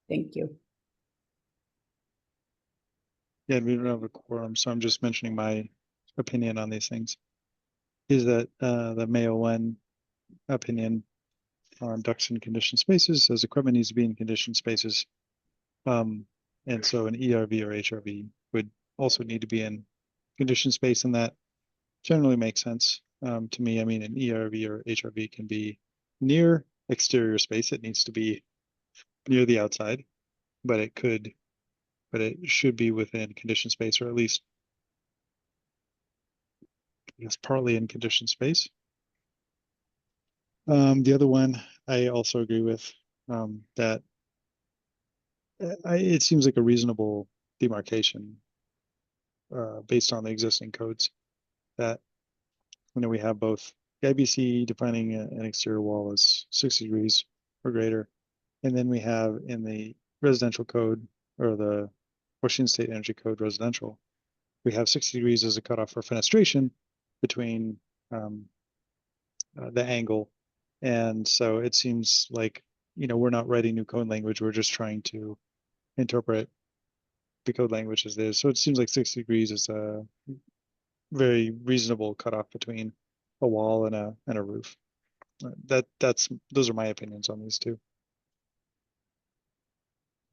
Thank you. Yeah, we don't have a quorum, so I'm just mentioning my opinion on these things. Is that the Mayo 1 opinion on ducts in conditioned spaces says equipment needs to be in conditioned spaces. And so an ERV or HRV would also need to be in conditioned space, and that generally makes sense to me. I mean, an ERV or HRV can be near exterior space. It needs to be near the outside, but it should be within conditioned space, or at least I guess partly in conditioned space. The other one I also agree with, that it seems like a reasonable demarcation based on the existing codes, that we have both the IBC defining an exterior wall as 60 degrees or greater, and then we have in the residential code, or the Washington State Energy Code residential, we have 60 degrees as a cutoff for fenestration between the angle. And so it seems like, we're not writing new code language. We're just trying to interpret the code language as it is. So it seems like 60 degrees is a very reasonable cutoff between a wall and a roof. Those are my opinions on these two.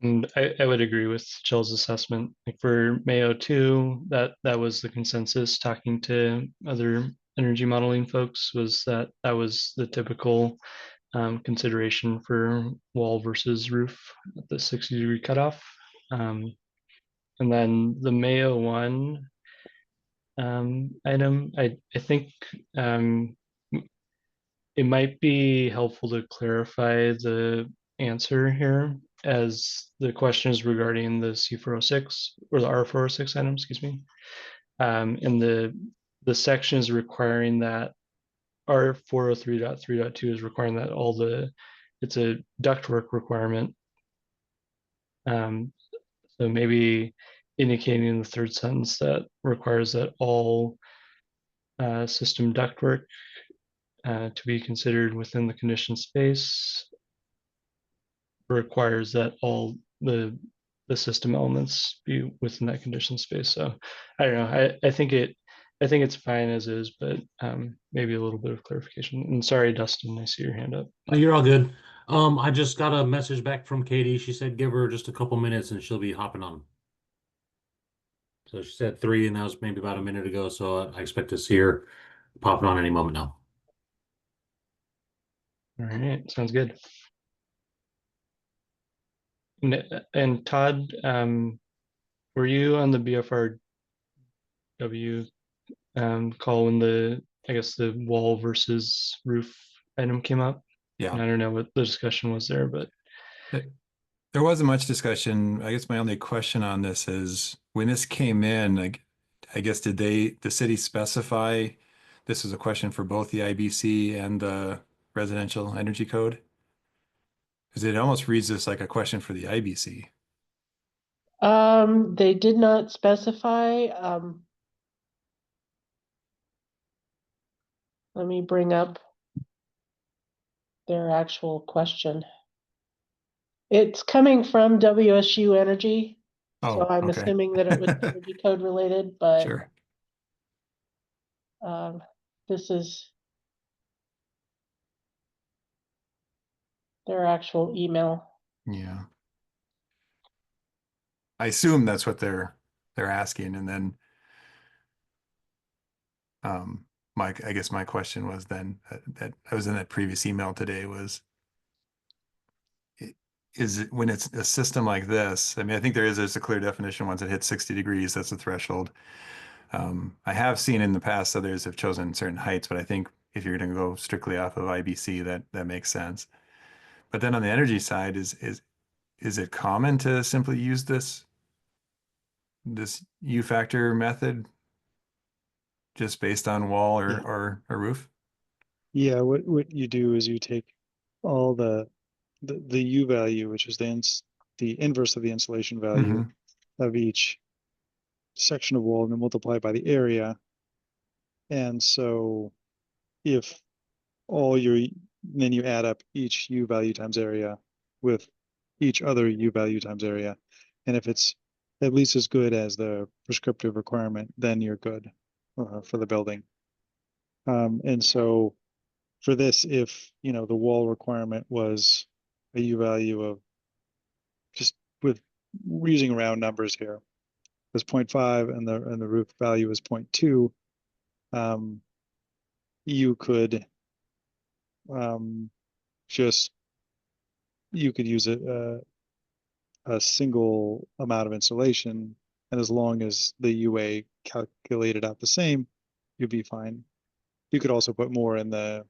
And I would agree with Jill's assessment. Like for Mayo 2, that was the consensus, talking to other energy modeling folks, was that was the typical consideration for wall versus roof at the 60-degree cutoff. And then the Mayo 1 item, I think it might be helpful to clarify the answer here, as the question is regarding the C406 or the R406 item, excuse me. And the section is requiring that R403.3.2 is requiring that it's a ductwork requirement. So maybe indicating in the third sentence that requires that all system ductwork to be considered within the conditioned space requires that all the system elements be within that conditioned space. So I don't know. I think it's fine as is, but maybe a little bit of clarification. And sorry, Dustin, I see your hand up. Oh, you're all good. I just got a message back from Katie. She said give her just a couple minutes and she'll be hopping on. So she said 3, and that was maybe about a minute ago. So I expect to see her popping on any moment now. All right, sounds good. And Todd, were you on the BFRW call when the wall versus roof item came up? Yeah. And I don't know what the discussion was there, but there wasn't much discussion. I guess my only question on this is, when this came in, I guess did the city specify this is a question for both the IBC and the residential energy code? Because it almost reads this like a question for the IBC. They did not specify. Let me bring up their actual question. It's coming from WSU Energy, so I'm okay. assuming that it was energy code related, but Sure. this is their actual email. Yeah. I assume that's what they're asking, and then I guess my question was then that I was in that previous email today was, is it when it's a system like this? I mean, I think there's a clear definition. Once it hits 60 degrees, that's a threshold. I have seen in the past others have chosen certain heights, but I think if you're going to go strictly off of IBC, that makes sense. But then on the energy side, is it common to simply use this U factor method just based on wall or a roof? Yeah, what you do is you take all the U value, which is the inverse of the insulation value of each section of wall, and then multiply by the area. And so then you add up each U value times area with each other U value times area. And if it's at least as good as the prescriptive requirement, then you're good for the building. And so for this, if, you know, the wall requirement was a U value of, just with using round numbers here, was 0.5 and the roof value is 0.2, you could you could use a single amount of insulation, and as long as the UA calculated out the same, you'd be fine. You could also put more in the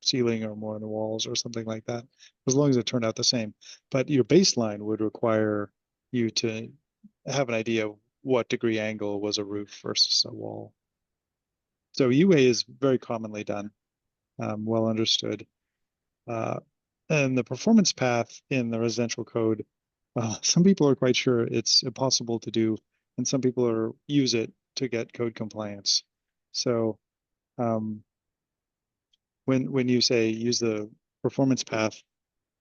ceiling or more in the walls or something like that, as long as it turned out the same. But your baseline would require you to have an idea of what degree angle was a roof versus a wall. So UA is very commonly done, well understood. And the performance path in the residential code, some people are quite sure it's impossible to do, and some people use it to get code compliance. So when you say use the performance path,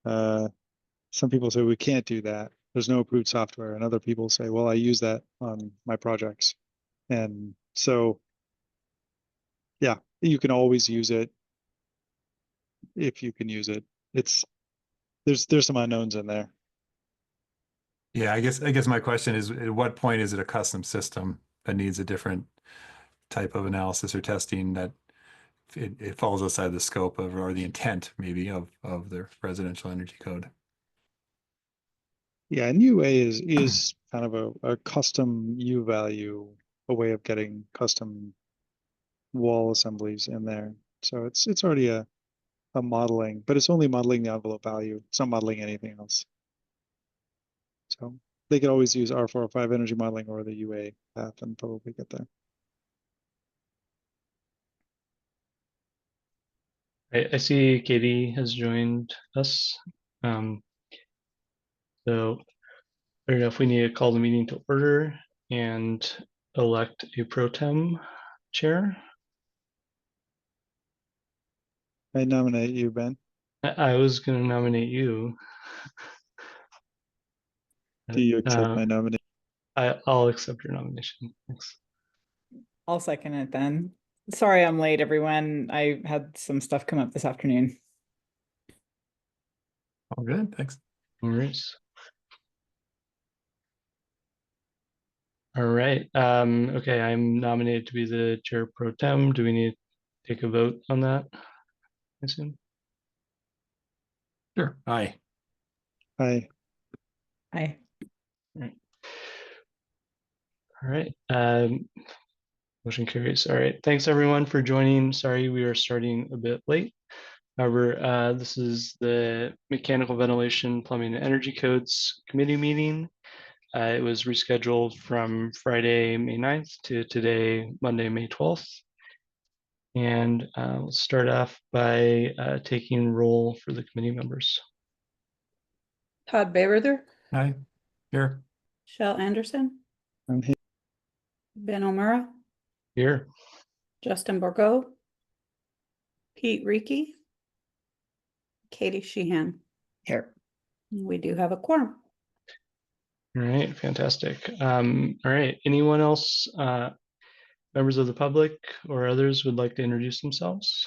some people say we can't do that. There's no approved software, and other people say, well, I use that on my projects. And so, yeah, you can always use it if you can use it. There's some unknowns in there. Yeah, I guess my question is, at what point is it a custom system that needs a different type of analysis or testing that it falls outside the scope of, or the intent maybe of the residential energy code? Yeah, and UA is kind of a custom U value, a way of getting custom wall assemblies in there. So it's already a modeling, but it's only modeling the envelope value. It's not modeling anything else. So they could always use R405 energy modeling or the UA path and probably get there. I see Katie has joined us. So I don't know if we need to call the meeting to order and elect a pro tem chair. I nominate you, Ben. I was going to nominate you. Do you accept my nomination? I'll accept your nomination. Thanks. I'll second it then. Sorry I'm late, everyone. I had some stuff come up this afternoon. All good, thanks. No worries. All right. Okay, I'm nominated to be the chair pro tem. Do we need to take a vote on that? I assume. Sure. Aye. Aye. Aye. All right. Motion carries. All right. Thanks everyone for joining. Sorry we are starting a bit late. However, this is the Mechanical Ventilation, Plumbing, and Energy Codes Committee meeting. It was rescheduled from Friday, May 9th to today, Monday, May 12th. And we'll start off by taking roll for the committee members. Todd Bayreuther, Aye. Here. Shell Anderson, I'm here. Ben O'Mara, Here. Justin Borgo, Pete Reiki, Katie Sheehan. Here. We do have a quorum. All right, fantastic. All right, anyone else, members of the public or others would like to introduce themselves?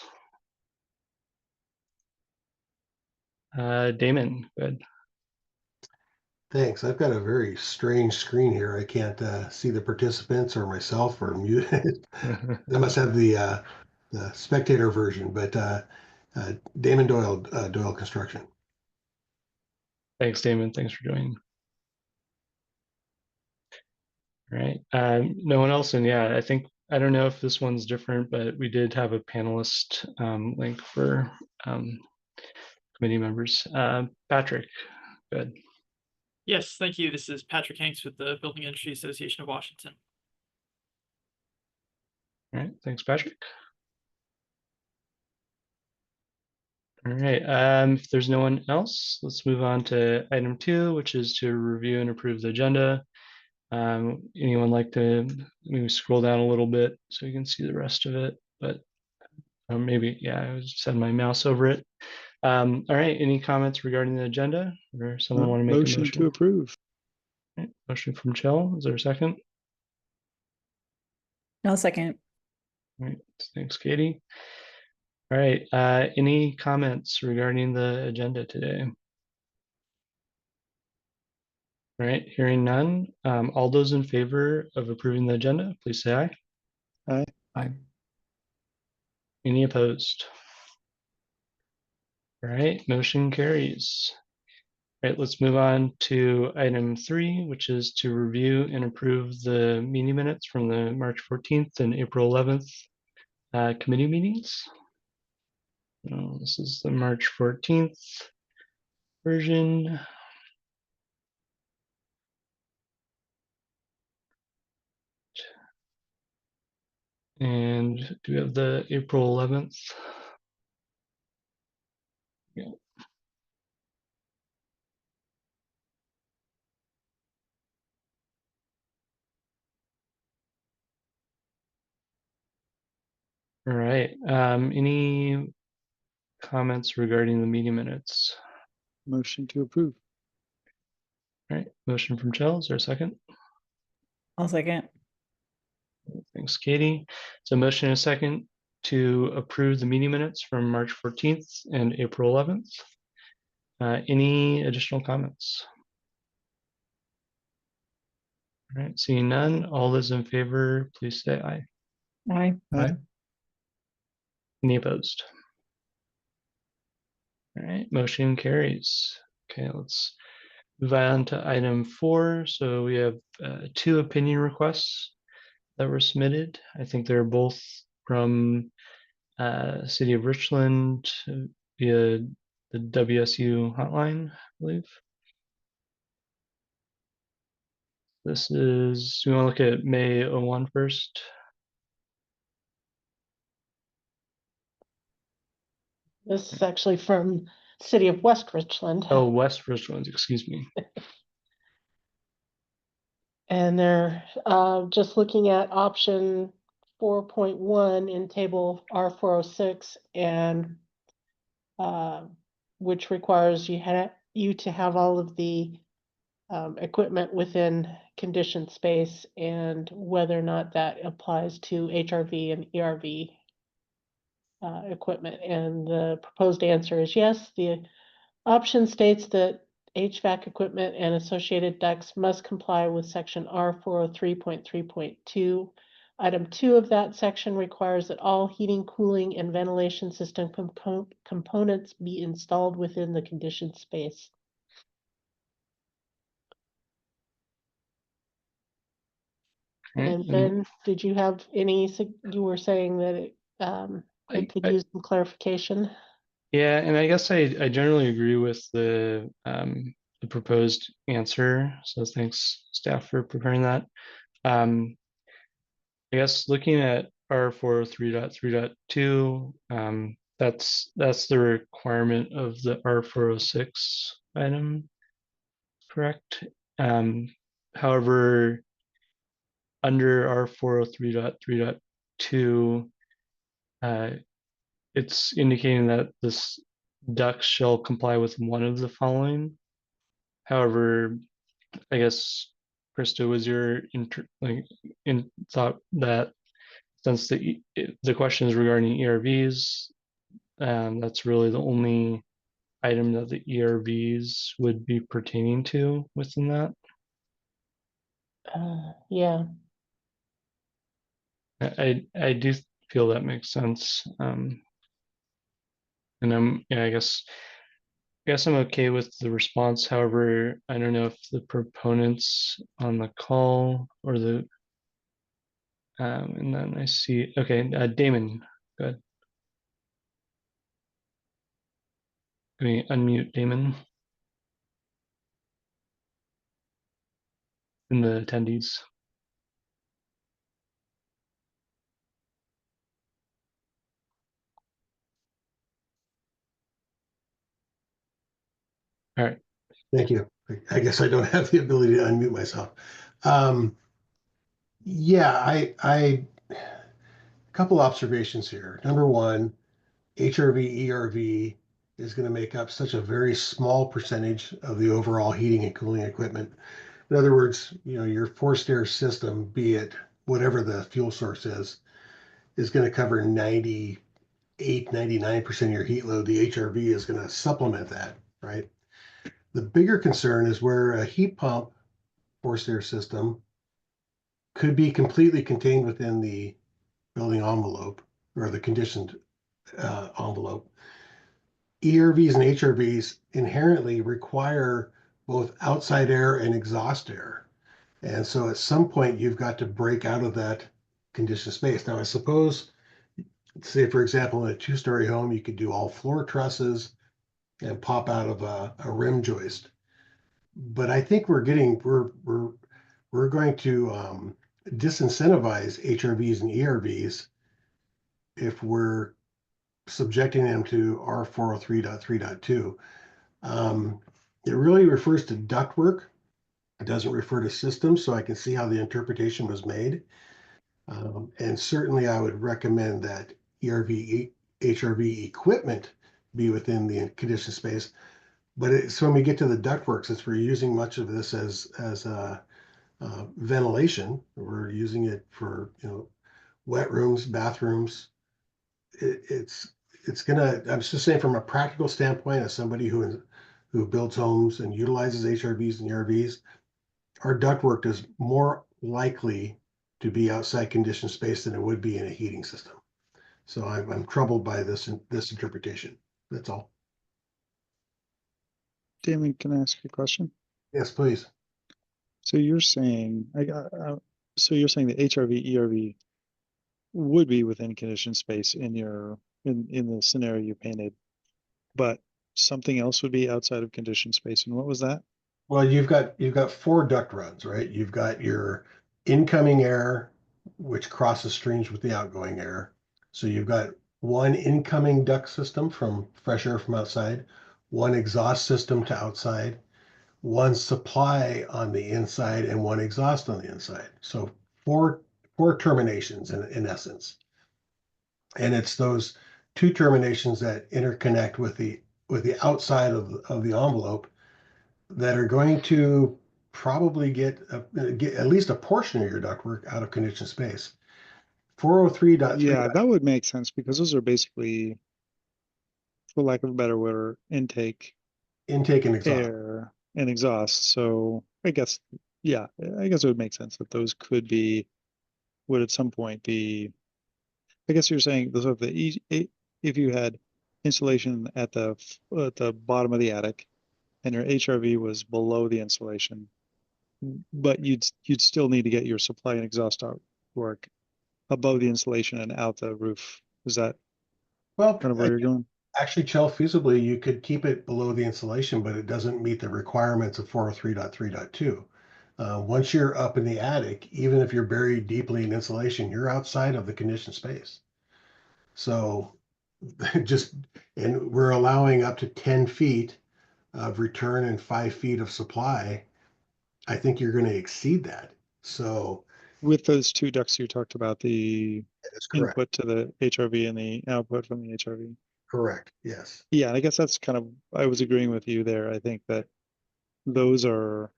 Damon, go ahead. Thanks. I've got a very strange screen here. I can't see the participants or myself or mute. I must have the spectator version, but Damon Doyle, Doyle Construction. Thanks, Damon. Thanks for joining. All right. No one else? And yeah, I don't know if this one's different, but we did have a panelist link for committee members. Patrick, go ahead. Yes, thank you. This is Patrick Hanks with the Building Industry Association of Washington. All right, thanks, Patrick. All right, if there's no one else, let's move on to item 2, which is to review and approve the agenda. Anyone like to maybe scroll down a little bit so you can see the rest of it, but maybe, yeah, I would send my mouse over it. All right, any comments regarding the agenda or someone want to make a Motion to approve. All right, motion from Chell, is there a second? No second. All right, thanks, Katie. All right, any comments regarding the agenda today? All right, hearing none. All those in favor of approving the agenda, please say aye. Aye. Aye. Any opposed? All right, motion carries. All right, let's move on to item 3, which is to review and approve the meeting minutes from the March 14th and April 11th committee meetings. This is the March 14th version. And do we have the April 11th? Yeah. All right. Any comments regarding the meeting minutes? Motion to approve. All right. Motion from Chell. Is there a second? I'll second. Thanks, Katie. So motion and a second to approve the meeting minutes from March 14th and April 11th. Any additional comments? All right, seeing none, all those in favor, please say aye. Aye. Aye. Any opposed? All right, motion carries. Okay, let's move on to item 4. So we have 2 opinion requests that were submitted. I think they're both from City of Richland via the WSU hotline, I believe. This is, do you want to look at May 01 first? This is actually from City of West Richland. Oh, West Richland, excuse me. And they're just looking at option 4.1 in table R406 and which requires you to have all of the equipment within conditioned space and whether or not that applies to HRV and ERV equipment. And the proposed answer is yes. The option states that HVAC equipment and associated ducts must comply with section R403.3.2. Item 2 of that section requires that all heating, cooling, and ventilation system components be installed within the conditioned space. And then, did you have any, you were saying that it could use some clarification? Yeah, and I guess I generally agree with the proposed answer. So thanks, staff, for preparing that. I guess looking at R403.3.2, that's the requirement of the R406 item, correct? However, under R403.3.2, it's indicating that this duct shall comply with one of the following. However, I guess, Krista, was your thought that since the question is regarding ERVs, that's really the only item that the ERVs would be pertaining to within that? Yeah. I do feel that makes sense. And I guess I'm okay with the response. However, I don't know if the proponents on the call or the and then I see, okay, Damon, go ahead. Let me unmute Damon in the attendees. All right. Thank you. I guess I don't have the ability to unmute myself. Yeah, a couple observations here. Number one, HRV, ERV is going to make up such a very small percentage of the overall heating and cooling equipment. In other words, your forced air system, be it whatever the fuel source is going to cover 98, 99% of your heat load. The HRV is going to supplement that, right? The bigger concern is where a heat pump forced air system could be completely contained within the building envelope or the conditioned envelope. ERVs and HRVs inherently require both outside air and exhaust air. And so at some point, you've got to break out of that conditioned space. Now, I suppose, say, for example, in a two-story home, you could do all floor trusses and pop out of a rim joist. But I think we're going to disincentivize HRVs and ERVs if we're subjecting them to R403.3.2. It really refers to ductwork. It doesn't refer to systems, so I can see how the interpretation was made. And certainly I would recommend that ERV, HRV equipment be within the conditioned space. But it's when we get to the ductwork, since we're using much of this as ventilation, we're using it for wet rooms, bathrooms. It's gonna. I'm just saying from a practical standpoint, as somebody who builds homes and utilizes HRVs and ERVs, our ductwork is more likely to be outside conditioned space than it would be in a heating system. So I'm troubled by this interpretation. That's all. Damon, can I ask you a question? Yes, please. So you're saying so you're saying the HRV, ERV would be within conditioned space in the scenario you painted, but something else would be outside of conditioned space. And what was that? Well, you've got four duct runs, right? You've got your incoming air, which crosses streams with the outgoing air. So you've got one incoming duct system from fresh air from outside, one exhaust system to outside, one supply on the inside, and one exhaust on the inside. So four terminations in essence. And it's those two terminations that interconnect with the outside of the envelope that are going to probably get at least a portion of your ductwork out of conditioned space. 403.3. Yeah, that would make sense because those are basically, for lack of a better word, intake Intake and exhaust. air and exhaust. So I guess, yeah, I guess it would make sense that those would at some point be, I guess you're saying so if you had insulation at the bottom of the attic and your HRV was below the insulation, but you'd still need to get your supply and exhaust out work above the insulation and out the roof. Is that Well, kind of where you're going? actually, Chell, feasibly, you could keep it below the insulation, but it doesn't meet the requirements of 403.3.2. Once you're up in the attic, even if you're buried deeply in insulation, you're outside of the conditioned space. So and we're allowing up to 10 feet of return and 5 feet of supply. I think you're going to exceed that. So With those two ducts you talked about, the that's correct. input to the HRV and the output from the HRV. Correct. Yes. Yeah, I guess that's kind of, I was agreeing with you there. I think that those are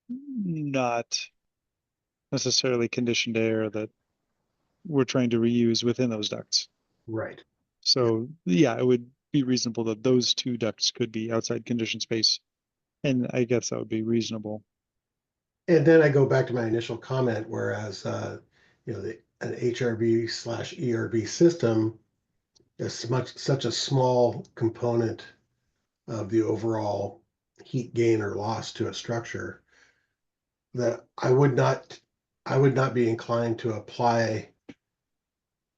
not necessarily conditioned air that we're trying to reuse within those ducts. Right. So yeah, it would be reasonable that those two ducts could be outside conditioned space. And I guess that would be reasonable. And then I go back to my initial comment, whereas an HRV/ERV system is such a small component of the overall heat gain or loss to a structure that I would not be inclined to apply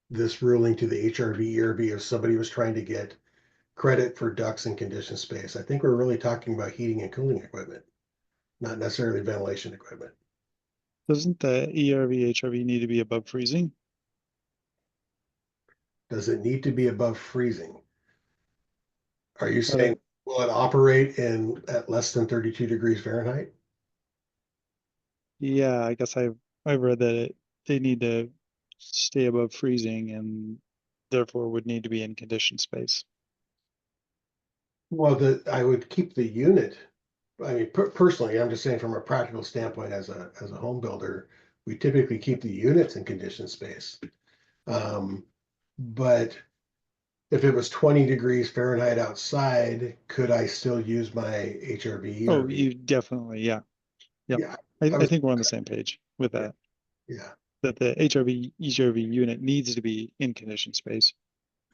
this ruling to the HRV/ERV if somebody was trying to get credit for ducts and conditioned space. I think we're really talking about heating and cooling equipment, not necessarily ventilation equipment. Doesn't the ERV, HRV need to be above freezing? Does it need to be above freezing? Are you saying, will it operate at less than 32 degrees Fahrenheit? Yeah, I guess I've read that they need to stay above freezing and therefore would need to be in conditioned space. Well, I would keep the unit. I mean, personally, I'm just saying from a practical standpoint, as a home builder, we typically keep the units in conditioned space. But if it was 20 degrees Fahrenheit outside, could I still use my HRV? Oh, you definitely, yeah. Yep. Yeah, I think we're on the same page with Yeah. that, yeah, that the HRV unit needs to be in conditioned space,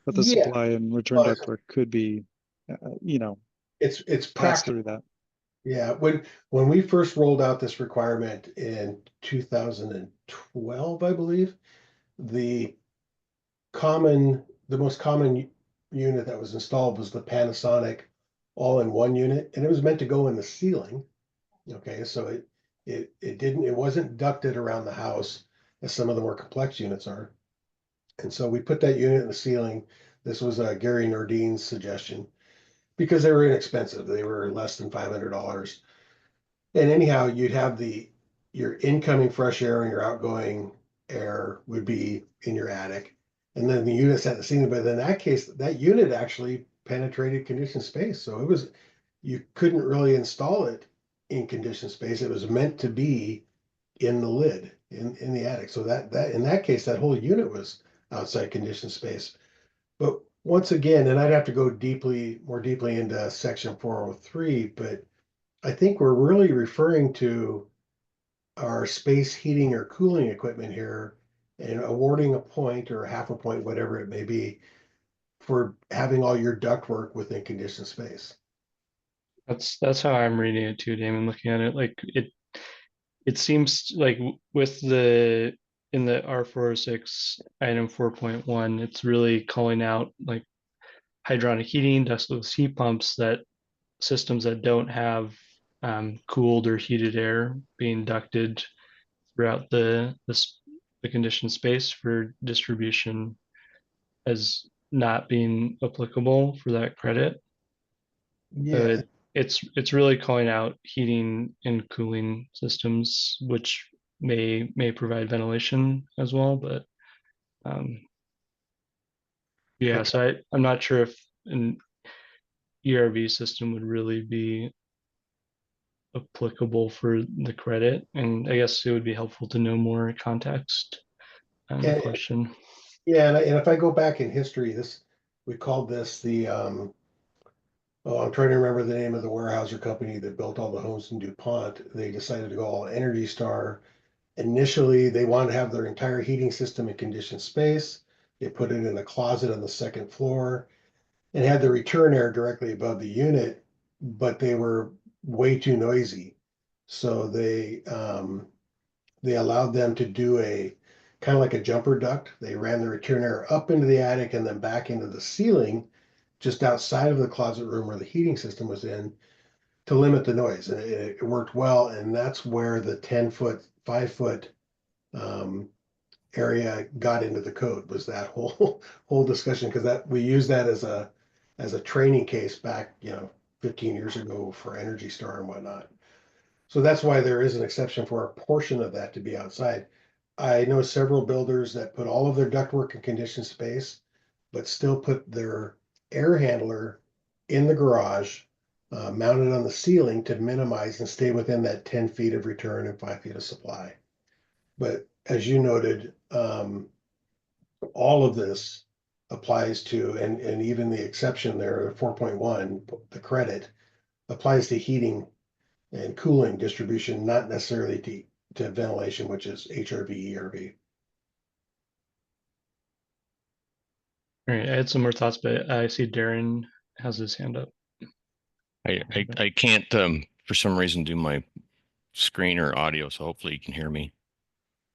but the yeah. supply and return Well, ductwork could be, you know, It's passed practical. through that. Yeah, when we first rolled out this requirement in 2012, I believe, the the most common unit that was installed was the Panasonic all-in-one unit, and it was meant to go in the ceiling. Okay, so it wasn't ducted around the house as some of the more complex units are. And so we put that unit in the ceiling. This was Gary Nordine's suggestion because they were inexpensive. They were less than $500. And anyhow, you'd have your incoming fresh air and your outgoing air would be in your attic. And then the units at the ceiling, but in that case, that unit actually penetrated conditioned space. So you couldn't really install it in conditioned space. It was meant to be in the lid in the attic. So that in that case, that whole unit was outside conditioned space. But once again, and I'd have to go more deeply into section 403, but I think we're really referring to our space heating or cooling equipment here and awarding a point or half a point, whatever it may be, for having all your ductwork within conditioned space. That's how I'm reading it too, Damon. Looking at it, like it seems like with the in the R406 item 4.1, it's really calling out like hydronic heating, ductless heat pumps, that systems that don't have cooled or heated air being ducted throughout the conditioned space for distribution as not being applicable for that credit. So Yeah, it's really calling out heating and cooling systems, which may provide ventilation as well. But yeah, okay. so I'm not sure if an ERV system would really be applicable for the credit, and I guess it would be helpful to know more context on the And, question. yeah, and if I go back in history, we called this the oh, I'm trying to remember the name of the Weyerhaeuser company that built all the homes in DuPont. They decided to go all Energy Star. Initially, they wanted to have their entire heating system in conditioned space. They put it in a closet on the second floor and had the return air directly above the unit, but they were way too noisy. So they allowed them to do a kind of like a jumper duct. They ran the return air up into the attic and then back into the ceiling just outside of the closet room where the heating system was in to limit the noise. And it worked well. And that's where the 10-foot, 5-foot area got into the code, was that whole discussion, because that we used that as a training case back 15 years ago for Energy Star and whatnot. So that's why there is an exception for a portion of that to be outside. I know several builders that put all of their ductwork in conditioned space, but still put their air handler in the garage, mounted on the ceiling to minimize and stay within that 10 feet of return and 5 feet of supply. But as you noted, all of this applies to, and even the exception there, 4.1, the credit applies to heating and cooling distribution, not necessarily to ventilation, which is HRV, ERV. All right, I had some more thoughts, but I see Darren has his hand up. I can't for some reason do my screen or audio, so hopefully you can hear me.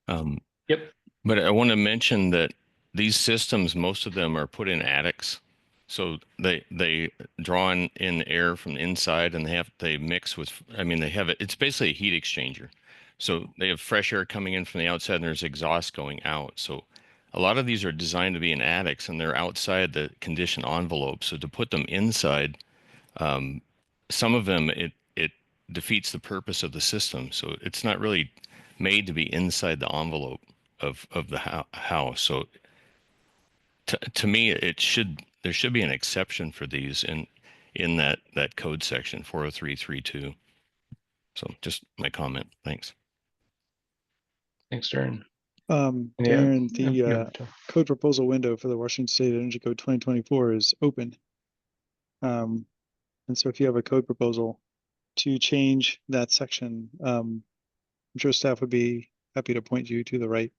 Yep. But I want to mention that these systems, most of them are put in attics. So they draw in air from the inside and they mix with, I mean, it's basically a heat exchanger. So they have fresh air coming in from the outside and there's exhaust going out. So a lot of these are designed to be in attics and they're outside the conditioned envelope. So to put them inside, some of them, it defeats the purpose of the system. So it's not really made to be inside the envelope of the house. So to me, there should be an exception for these. And in that code section 40332. So just my comment. Thanks. Thanks, Darren. Darren, Yeah, the code proposal window for the Washington State Energy Code 2024 is open. And so if you have a code proposal to change that section, I'm sure staff would be happy to point you to the right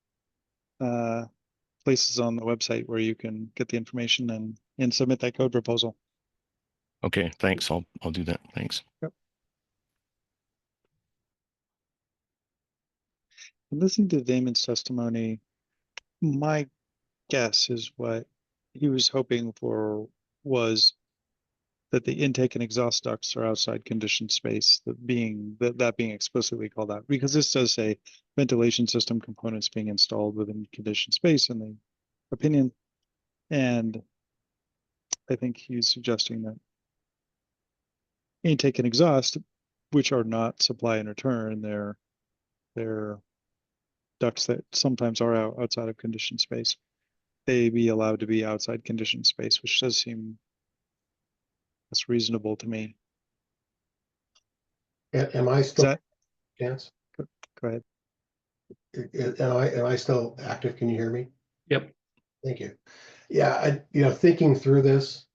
places on the website where you can get the information and submit that code proposal. Okay, thanks. I'll do that. Thanks. Yep. Listening to Damon's testimony, my guess is what he was hoping for was that the intake and exhaust ducts are outside conditioned space, that being explicitly called out, because this does say ventilation system components being installed within conditioned space in the opinion. And I think he's suggesting that intake and exhaust, which are not supply and return, they're ducts that sometimes are outside of conditioned space, they be allowed to be outside conditioned space, which does seem that's reasonable to me. Am I Is still, that, Chance? go ahead. Am I still active? Can you hear me? Yep. Thank you. Yeah, thinking through this,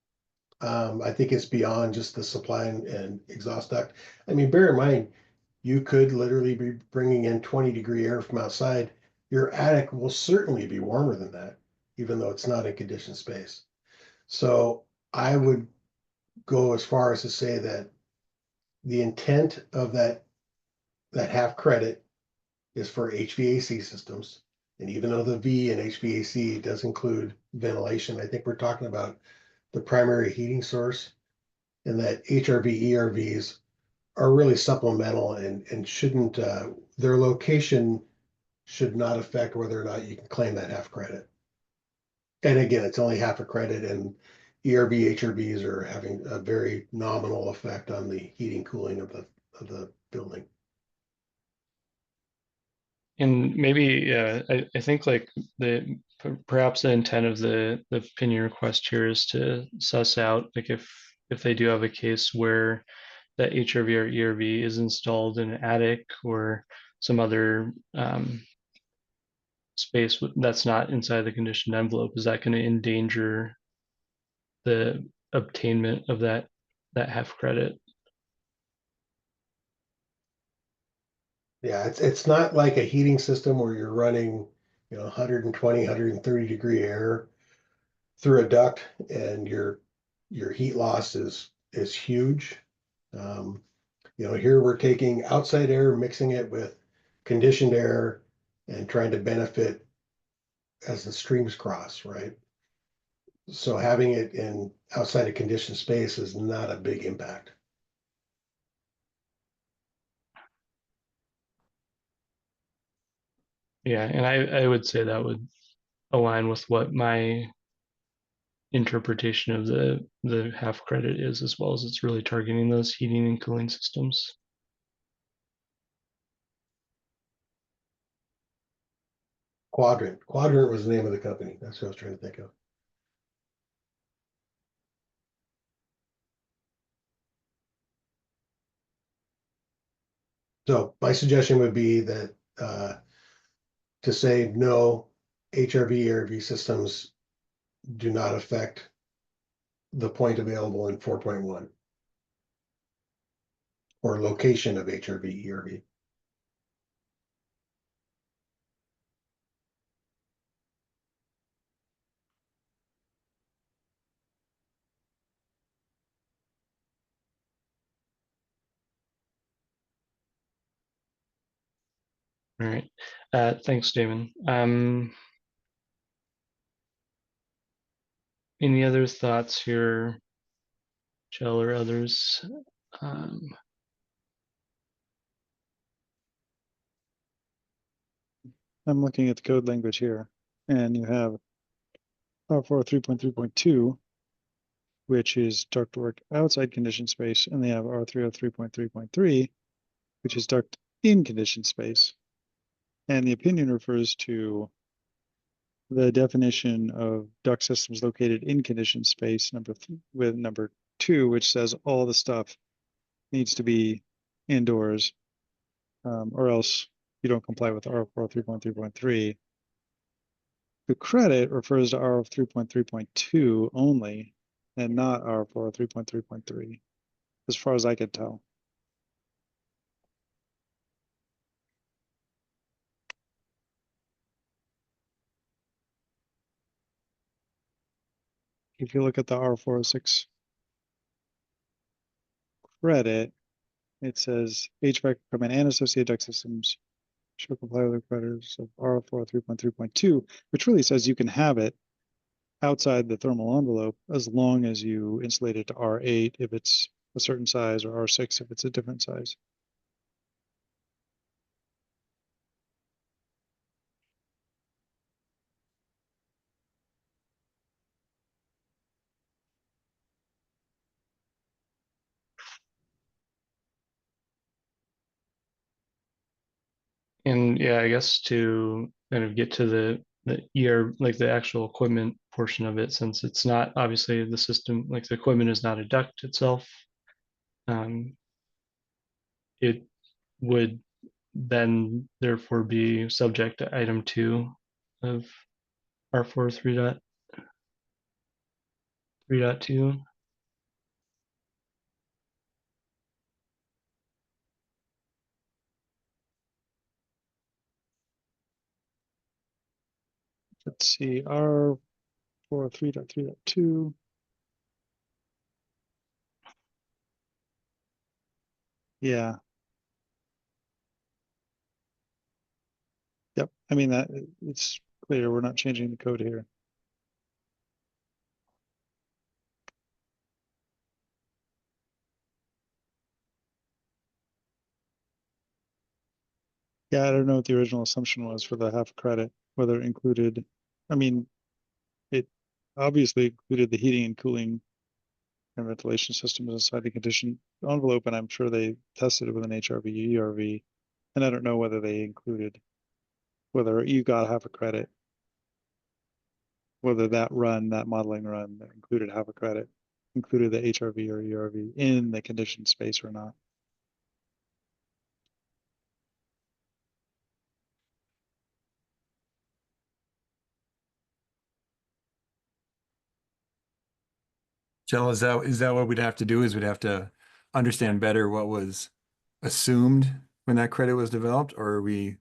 I think it's beyond just the supply and exhaust duct. I mean, bear in mind, you could literally be bringing in 20-degree air from outside. Your attic will certainly be warmer than that, even though it's not in conditioned space. So I would go as far as to say that the intent of that half credit is for HVAC systems. And even though the V in HVAC does include ventilation, I think we're talking about the primary heating source, and that HRV, ERVs are really supplemental and shouldn't, their location should not affect whether or not you can claim that half credit. And again, it's only half a credit, and ERV, HRVs are having a very nominal effect on the heating, cooling of the building. And maybe, I think like perhaps the intent of the opinion request here is to suss out, like if they do have a case where that HRV or ERV is installed in an attic or some other space that's not inside the conditioned envelope, is that going to endanger the obtainment of that half credit? Yeah, it's not like a heating system where you're running, 120, 130-degree air through a duct and your heat loss is huge. Here we're taking outside air, mixing it with conditioned air and trying to benefit as the streams cross, right? So having it in outside of conditioned space is not a big impact. Yeah, and I would say that would align with what my interpretation of the half credit is, as well as it's really targeting those heating and cooling systems. Quadrant was the name of the company. That's what I was trying to think of. So my suggestion would be that to say no, HRV, ERV systems do not affect the point available in 4.1 or location of HRV, ERV. All right. Thanks, Damon. Any other thoughts here, Jill or others? I'm looking at the code language here, and you have R4 3.3.2, which is ductwork outside conditioned space, and they have R303.3.3, which is duct in conditioned space. And the opinion refers to the definition of duct systems located in conditioned space, number 2, which says all the stuff needs to be indoors, or else you don't comply with R4 3.3.3. The credit refers to R 3.3.2 only, and not R4 3.3.3, as far as I could tell. If you look at the R406 credit, it says HVAC equipment and associated duct systems shall comply with the credits of R4 3.3.2, which really says you can have it outside the thermal envelope as long as you insulate it to R8 if it's a certain size, or R6 if it's a different size. And yeah, I guess to kind of get to the like the actual equipment portion of it, since it's not obviously the system, like the equipment is not a duct itself, it would then therefore be subject to item 2 of R4 3.2. Let's see, R4 3.3.2. Yeah. Yep. I mean, that it's clear we're not changing the code here. Yeah, I don't know what the original assumption was for the half credit, whether it included, I mean, it obviously included the heating and cooling and ventilation systems inside the condition envelope, and I'm sure they tested it with an HRV, ERV, and I don't know whether they included, whether you got half a credit, whether that modeling run that included half a credit, included the HRV or ERV in the conditioned space or not. Jill, is that what we'd have to do? Is we'd have to understand better what was assumed when that credit was developed, or are we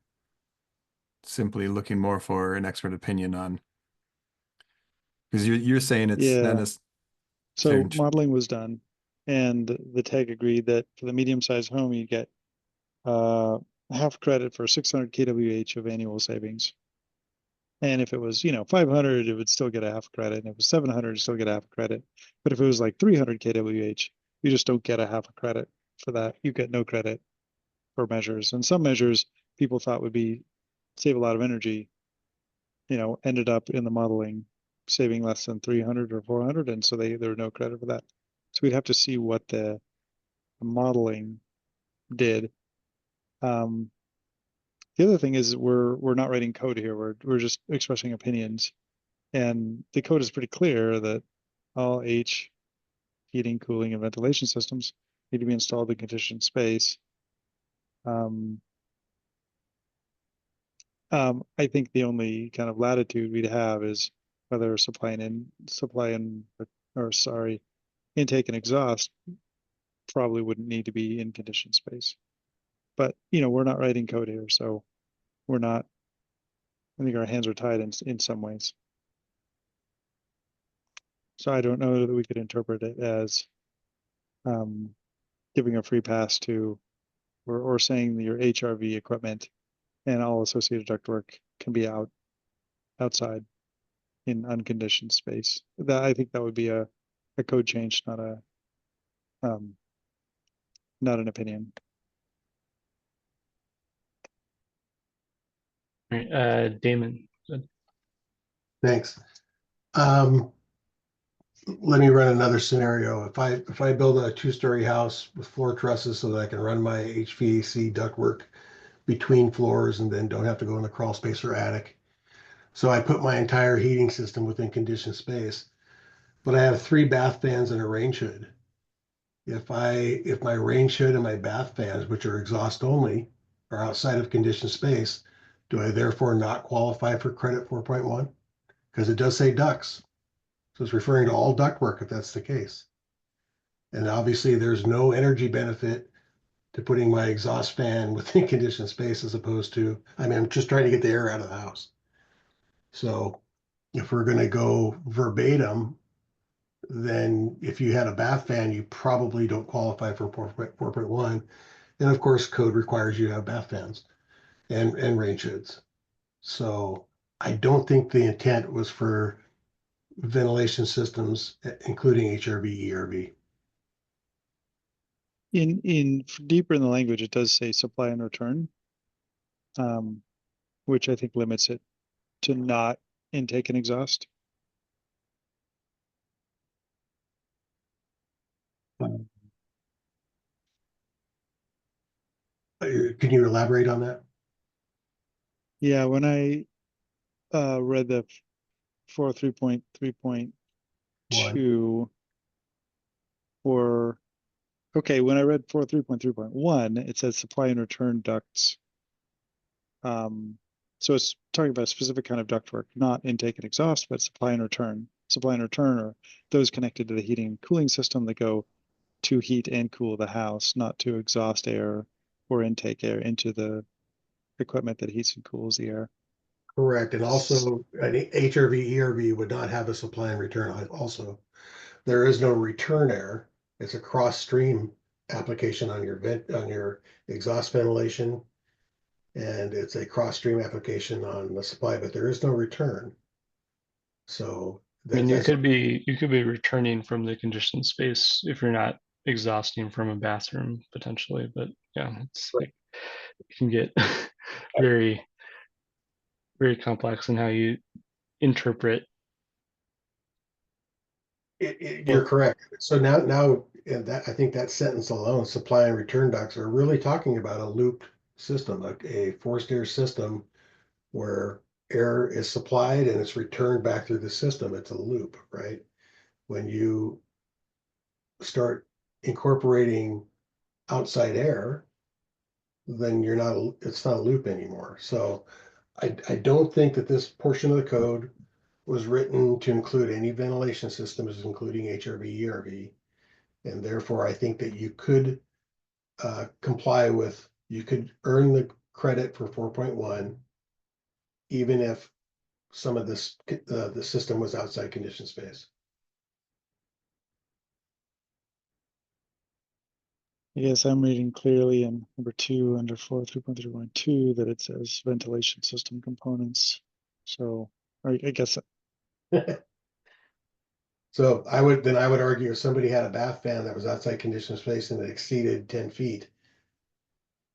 simply looking more for an expert opinion on? Because you're saying it's not Yeah. as So modeling was done, and the tag agreed that for the medium-sized home, you get half credit for 600 kWh of annual savings. And if it was, 500, it would still get a half credit. And if it was 700, it'd still get a half credit. But if it was like 300 kWh, you just don't get a half a credit for that. You get no credit for measures. And some measures people thought would be save a lot of energy, ended up in the modeling saving less than 300 or 400. And so there were no credit for that. So we'd have to see what the modeling did. The other thing is we're not writing code here. We're just expressing opinions, and the code is pretty clear that all heating, cooling, and ventilation systems need to be installed in conditioned space. I think the only kind of latitude we'd have is whether intake and exhaust probably wouldn't need to be in conditioned space. But we're not writing code here, so we're not. I think our hands are tied in some ways. So I don't know that we could interpret it as giving a free pass to, or saying that your HRV equipment and all associated ductwork can be outside in unconditioned space. That I think that would be a code change, not an opinion. All right, Damon. Thanks. Let me run another scenario. If I build a 2-story house with floor trusses so that I can run my HVAC ductwork between floors and then don't have to go in the crawl space or attic. So I put my entire heating system within conditioned space, but I have 3 bath fans and a range hood. if my rain shed and my bath fans, which are exhaust only, are outside of conditioned space, do I therefore not qualify for credit 4.1? Because it does say ducts. So it's referring to all ductwork if that's the case. And obviously there's no energy benefit to putting my exhaust fan within conditioned space as opposed to, I mean, I'm just trying to get the air out of the house. So if we're gonna go verbatim, then if you had a bath fan, you probably don't qualify for 4.1. And of course, code requires you to have bath fans and rain sheds. So I don't think the intent was for ventilation systems, including HRV, ERV. Deeper in the language, it does say supply and return, which I think limits it to not intake and exhaust. Can you elaborate on that? Yeah, when I read the 4.3.3.2 or okay, when I read 4.3.3.1, it says supply and return ducts. So it's talking about a specific kind of ductwork, not intake and exhaust, but supply and return. Supply and return are those connected to the heating and cooling system that go to heat and cool the house, not to exhaust air or intake air into the equipment that heats and cools the air. Correct. And also an HRV, ERV would not have a supply and return. Also, there is no return air. It's a cross stream application on your exhaust ventilation. And it's a cross stream application on the supply, but there is no return. So I mean, that's you could be returning from the conditioned space if you're not exhausting from a bathroom potentially, but yeah, it's like it can get very, very complex in how you interpret. you're correct. So now and that I think that sentence alone, supply and return ducts, are really talking about a looped system, a forced air system where air is supplied and it's returned back through the system. It's a loop, right? When you start incorporating outside air, then it's not a loop anymore. So I don't think that this portion of the code was written to include any ventilation systems, including HRV, ERV. And therefore, I think that you could you could earn the credit for 4.1, even if some of the system was outside conditioned space. Yes, I'm reading clearly in number 2 under 4.3.3.2 that it says ventilation system components. So I guess So I would argue if somebody had a bath fan that was outside conditioned space and it exceeded 10 feet,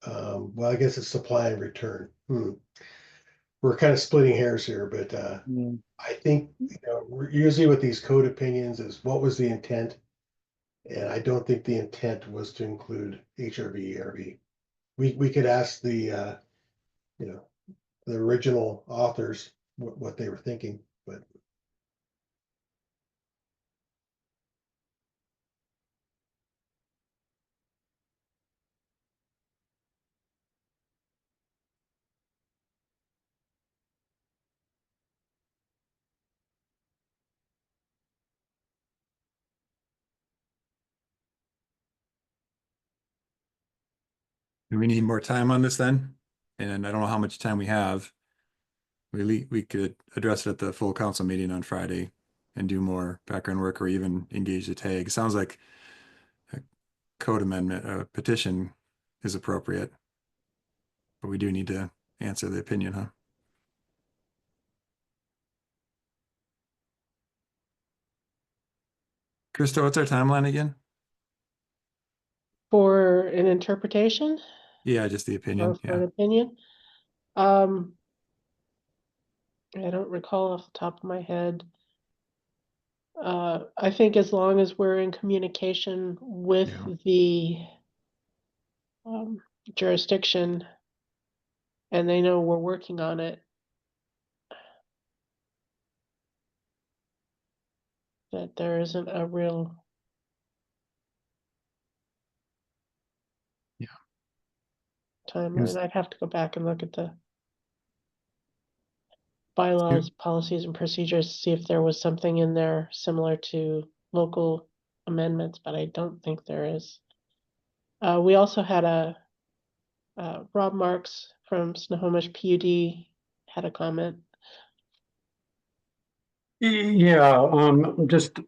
well, I guess it's supply and return. We're kind of splitting hairs here, but yeah. I think usually with these code opinions is what was the intent, and I don't think the intent was to include HRV, ERV. We could ask the the original authors what they were thinking, but Do we need more time on this then? And I don't know how much time we have. We could address it at the full council meeting on Friday and do more background work or even engage the tag. Sounds like a code amendment, a petition is appropriate. But we do need to answer the opinion, huh? Krista, what's our timeline again? For an interpretation Yeah, just the or opinion. for an Yeah. opinion? I don't recall off the top of my head. I think as long as we're in communication with Yeah. the jurisdiction and they know we're working on it, that there isn't a real time, Yes. and I'd have to go back and look at the bylaws, policies, and procedures to see if there was something in there similar to local amendments, but I don't think there is. We also had Rob Marks from Snohomish PUD had a comment. Yeah, just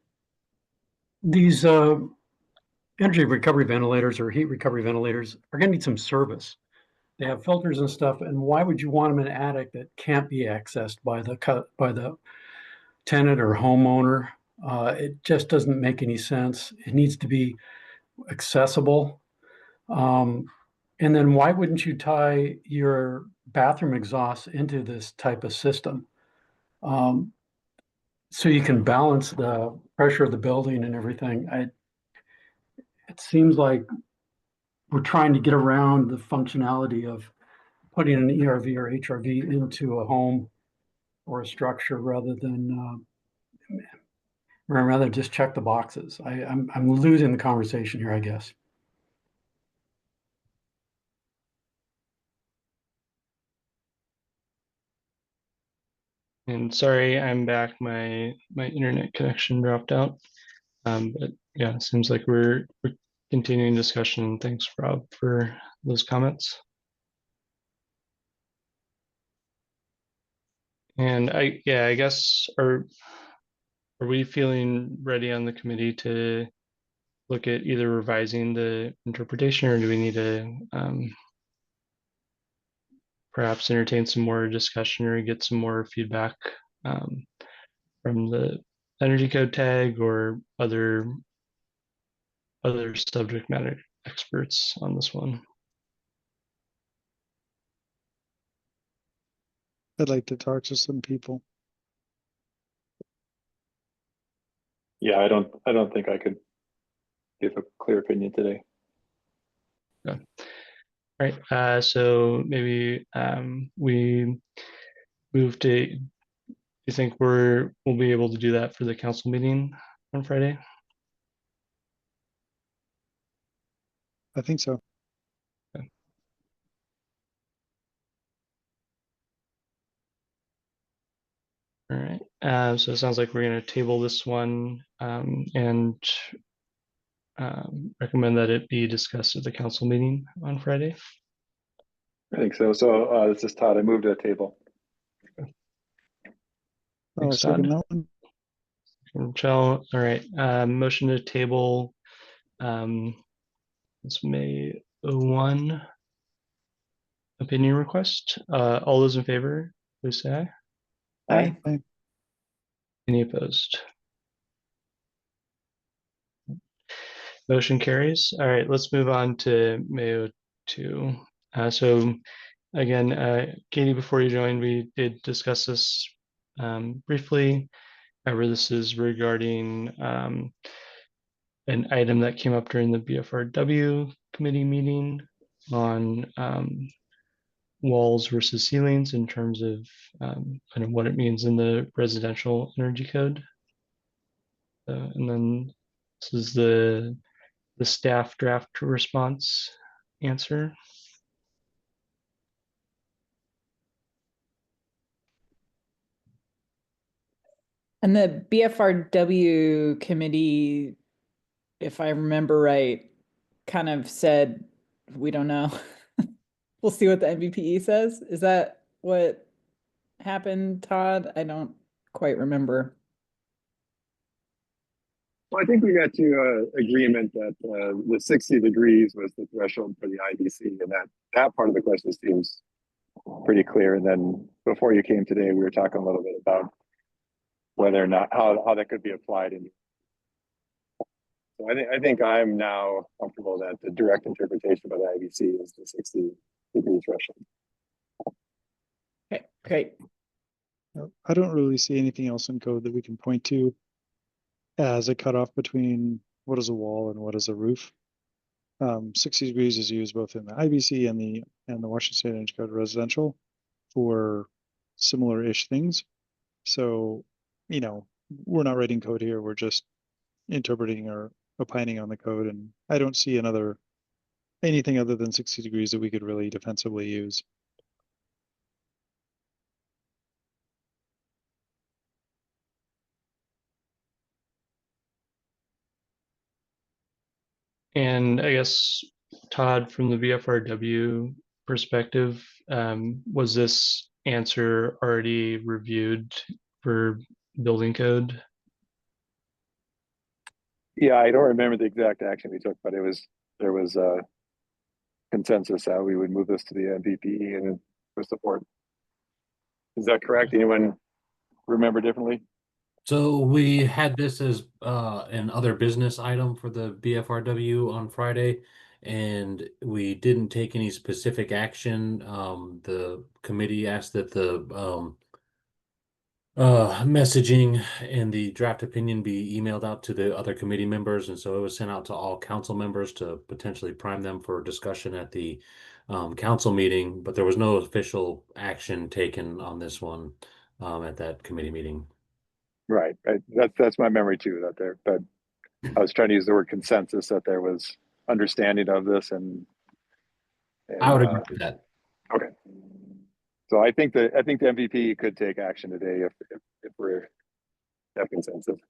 these energy recovery ventilators or heat recovery ventilators are going to need some service. They have filters and stuff, and why would you want them in an attic that can't be accessed by the tenant or homeowner? It just doesn't make any sense. It needs to be accessible. And then why wouldn't you tie your bathroom exhaust into this type of system? So you can balance the pressure of the building and everything. It seems like we're trying to get around the functionality of putting an ERV or HRV into a home or a structure rather than just check the boxes. I'm losing the conversation here, I guess. And sorry, I'm back. My internet connection dropped out. But yeah, it seems like we're continuing discussion. Thanks, Rob, for those comments. And I guess are we feeling ready on the committee to look at either revising the interpretation, or do we need to perhaps entertain some more discussion or get some more feedback from the energy code tag or other subject matter experts on this one? I'd like to talk to some people. Yeah, I don't think I could give a clear opinion today. Yeah. All right. So maybe we move to. Do you think we'll be able to do that for the council meeting on Friday? I think so. Okay. All right. So it sounds like we're going to table this one and recommend that it be discussed at the council meeting on Friday. I think so. So this is Todd. I moved to a table. I'll Thanks, second Todd. that one. Michelle. All right. Motion to table. It's May 01 opinion request. All those in favor, please say aye. Aye. Any opposed? Motion carries. All right, let's move on to Mayo 2. So again, Katie, before you joined, we did discuss this briefly. However, this is regarding an item that came up during the BFRW committee meeting on walls versus ceilings in terms of kind of what it means in the residential energy code. And then this is the staff draft response answer. And the BFRW committee, if I remember right, kind of said, we don't know. We'll see what the MVPE says. Is that what happened, Todd? I don't quite remember. Well, I think we got to agreement that the 60 degrees was the threshold for the IBC, and that part of the question seems pretty clear. And then before you came today, we were talking a little bit about whether or not how that could be applied. So I think I'm now comfortable that the direct interpretation by the IBC is the 60 degree threshold. Okay, great. I don't really see anything else in code that we can point to as a cutoff between what is a wall and what is a roof. 60 degrees is used both in the IBC and the Washington State Energy Code residential for similar-ish things. So, you know, we're not writing code here. We're just interpreting or opining on the code. And I don't see another anything other than 60 degrees that we could really defensively use. And I guess, Todd, from the VFRW perspective, was this answer already reviewed for building code? Yeah, I don't remember the exact action we took, but there was a consensus that we would move this to the MVPE and for support. Is that correct? Anyone remember differently? So we had this as an other business item for the BFRW on Friday, and we didn't take any specific action. The committee asked that the messaging and the draft opinion be emailed out to the other committee members, and so it was sent out to all council members to potentially prime them for discussion at the council meeting, but there was no official action taken on this one at that committee meeting. Right. That's my memory too, that there, but I was trying to use the word consensus, that there was understanding of this and I would agree with that. Okay. So I think the MVP could take action today if we're have consensus.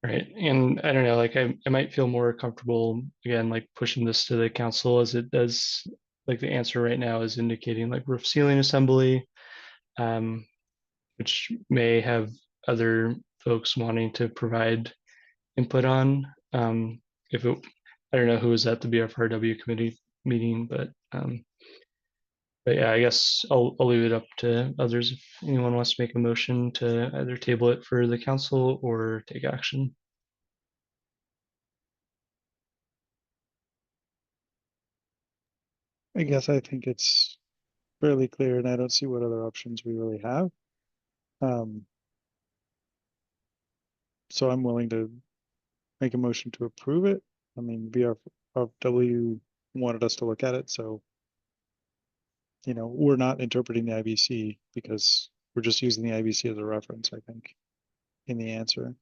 Right. And I don't know, like I might feel more comfortable again, like pushing this to the council as it does, like the answer right now is indicating like roof ceiling assembly, which may have other folks wanting to provide input on. If it, I don't know who was at the BFRW committee meeting, but yeah, I guess I'll leave it up to others if anyone wants to make a motion to either table it for the council or take action. I guess I think it's fairly clear, and I don't see what other options we really have. So I'm willing to make a motion to approve it. I mean, BFRW wanted us to look at it, so we're not interpreting the IBC because we're just using the IBC as a reference, I think, in the answer.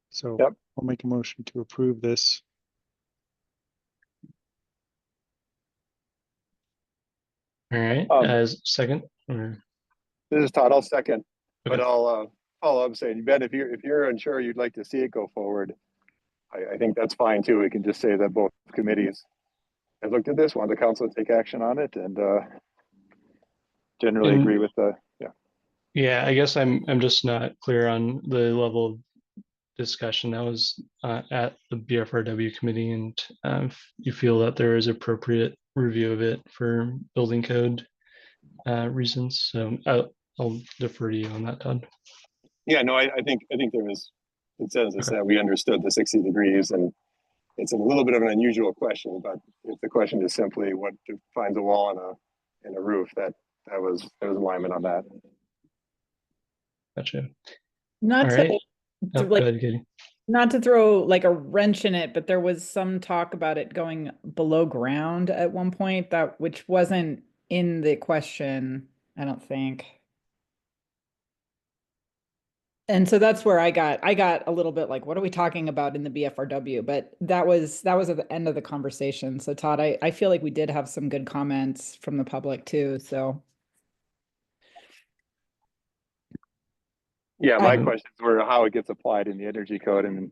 So Yep. I'll make a motion to approve this. All right, as second. Or... This is Todd. I'll second, Okay. but I'll follow up saying, Ben, if you're unsure you'd like to see it go forward, I think that's fine too. We can just say that both committees have looked at this, want the council to take action on it, and generally agree with the Yeah, I guess I'm just not clear on the level of discussion that was at the BFRW committee, and if you feel that there is appropriate review of it for building code reasons. So I'll defer to you on that, Todd. Yeah, no, I think there was consensus that we understood the 60 degrees, and it's a little bit of an unusual question, but if the question is simply what defines a wall and a roof, that was alignment on that. Gotcha. Not All to, right. to Go like, ahead, Katie. not to throw like a wrench in it, but there was some talk about it going below ground at one point, which wasn't in the question, I don't think. And so that's where I got a little bit like, what are we talking about in the BFRW? But that was at the end of the conversation. So Todd, I feel like we did have some good comments from the public too. So yeah, my questions were how it gets applied in the energy code, and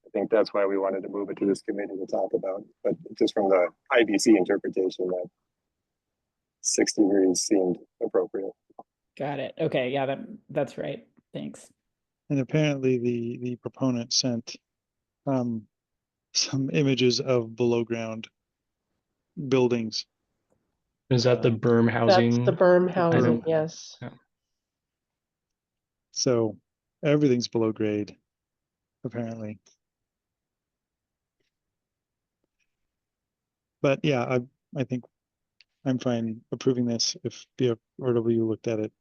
I think that's why we wanted to move it to this committee to talk about. But just from the IBC interpretation, that 60 degrees seemed appropriate. got it. Okay, yeah, that's right. Thanks. And apparently the proponent sent some images of below ground buildings. Is that the berm housing? That's the berm housing, item? yes. Yeah. So everything's below grade, apparently. But yeah, I think I'm fine approving this if BFRW looked at it.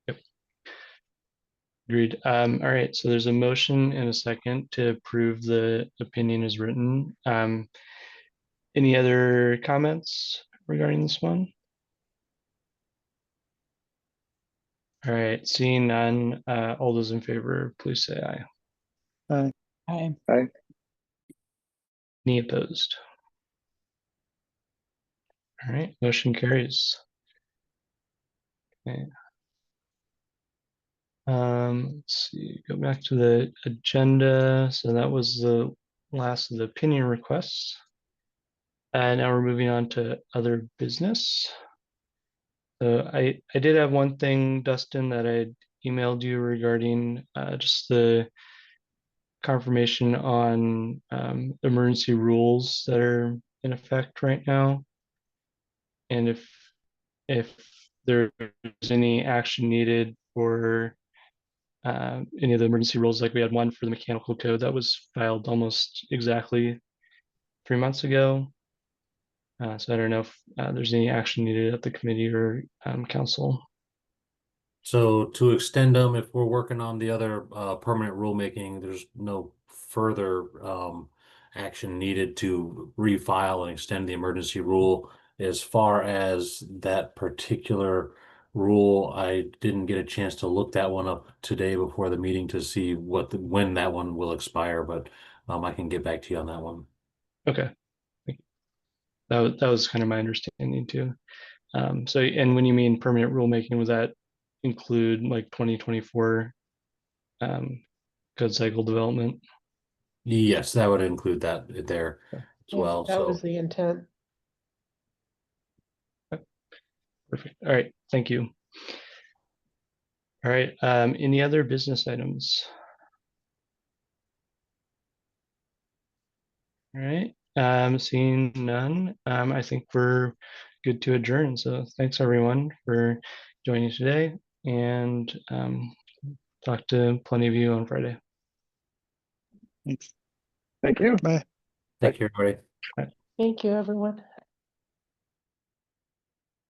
Yep. Agreed. All right, so there's a motion and a second to approve the opinion as written. Any other comments regarding this one? All right, seeing none, all those in favor, please say aye. Aye. Aye. Any opposed? All right, motion carries. Okay. Let's see, go back to the agenda. So that was the last of the opinion requests. And now we're moving on to other business. So I did have one thing, Dustin, that I emailed you regarding just the confirmation on emergency rules that are in effect right now. And if there's any action needed for any of the emergency rules, like we had one for the mechanical code that was filed almost exactly 3 months ago. So I don't know if there's any action needed at the committee or council. So to extend them, if we're working on the other permanent rulemaking, there's no further action needed to refile and extend the emergency rule. As far as that particular rule, I didn't get a chance to look that one up today before the meeting to see when that one will expire, but I can get back to you on that one. Okay. That was kind of my understanding too. So, and when you mean permanent rulemaking, would that include like 2024 code cycle development? Yes, that would include that there as Yeah, well. that was the intent. Perfect. All right. Thank you. All right. Any other business items? All right. Seeing none, I think we're good to adjourn. So thanks everyone for joining today, and talk to plenty of you on Friday. Thanks. Thank you. Bye. Take care, everybody. Thank you, everyone.